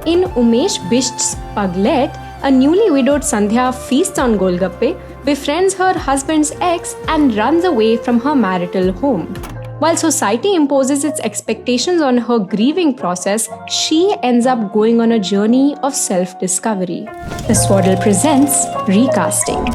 In Umesh Bisht's Pagglait, a newly widowed Sandhya feasts on Golgappe, befriends her husband's ex and runs away from her marital home. While society imposes its expectations on her grieving process, she ends up going on a journey of self-discovery. The Swaddle presents Recasting.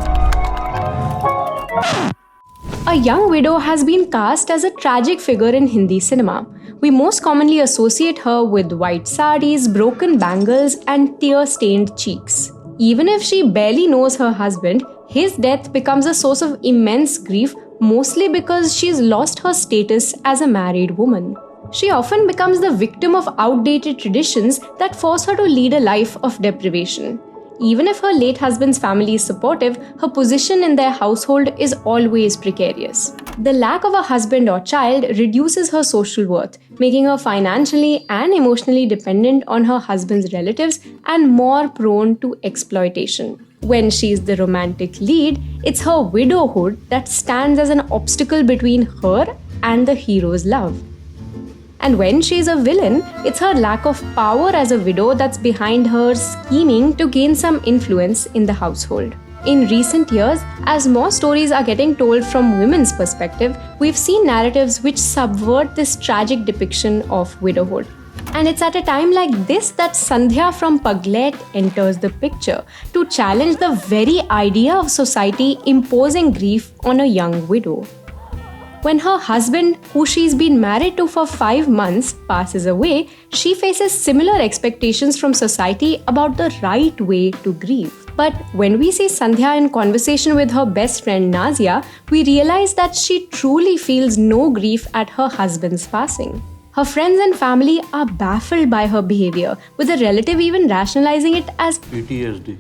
A young widow has been cast as a tragic figure in Hindi cinema. We most commonly associate her with white sarees, broken bangles, and tear-stained cheeks. Even if she barely knows her husband, his death becomes a source of immense grief, mostly because she's lost her status as a married woman. She often becomes the victim of outdated traditions that force her to lead a life of deprivation. Even if her late husband's family is supportive, her position in their household is always precarious. The lack of a husband or child reduces her social worth, making her financially and emotionally dependent on her husband's relatives and more prone to exploitation. When she's the romantic lead, it's her widowhood that stands as an obstacle between her and the hero's love. And when she's a villain, it's her lack of power as a widow that's behind her scheming to gain some influence in the household. In recent years, as more stories are getting told from women's perspective, we've seen narratives which subvert this tragic depiction of widowhood. And it's at a time like this that Sandhya from Pagglait enters the picture to challenge the very idea of society imposing grief on a young widow. When her husband, who she's been married to for 5 months, passes away, she faces similar expectations from society about the right way to grieve. But when we see Sandhya in conversation with her best friend Nazia, we realize that she truly feels no grief at her husband's passing. Her friends and family are baffled by her behavior, with a relative even rationalizing it as PTSD.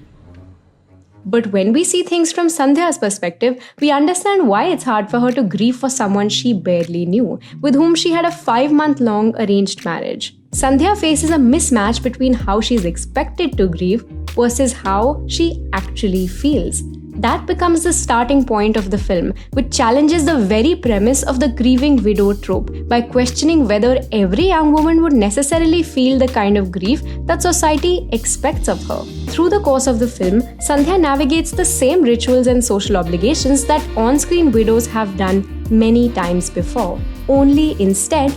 But when we see things from Sandhya's perspective, we understand why it's hard for her to grieve for someone she barely knew, with whom she had a 5-month-long arranged marriage. Sandhya faces a mismatch between how she's expected to grieve versus how she actually feels. That becomes the starting point of the film, which challenges the very premise of the grieving widow trope by questioning whether every young woman would necessarily feel the kind of grief that society expects of her. Through the course of the film, Sandhya navigates the same rituals and social obligations that on-screen widows have done many times before. Only instead,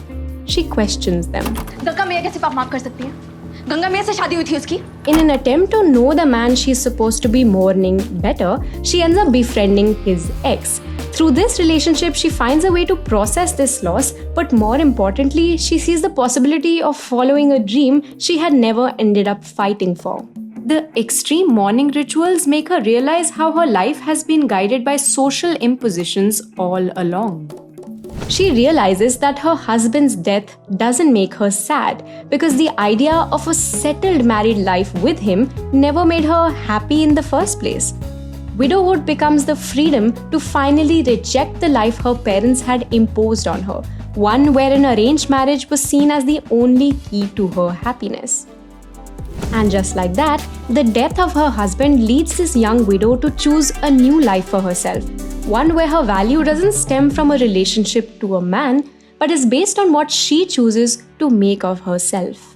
she questions them. Ganga मैया कैसे पाप माफ कर सकती है? गंगा मैया से शादी हुई थी उसकी? In an attempt to know the man she's supposed to be mourning better, she ends up befriending his ex. Through this relationship, she finds a way to process this loss, but more importantly, she sees the possibility of following a dream she had never ended up fighting for. The extreme mourning rituals make her realize how her life has been guided by social impositions all along. She realizes that her husband's death doesn't make her sad because the idea of a settled married life with him never made her happy in the first place. Widowhood becomes the freedom to finally reject the life her parents had imposed on her, one where an arranged marriage was seen as the only key to her happiness. And just like that, the death of her husband leads this young widow to choose a new life for herself, one where her value doesn't stem from a relationship to a man, but is based on what she chooses to make of herself.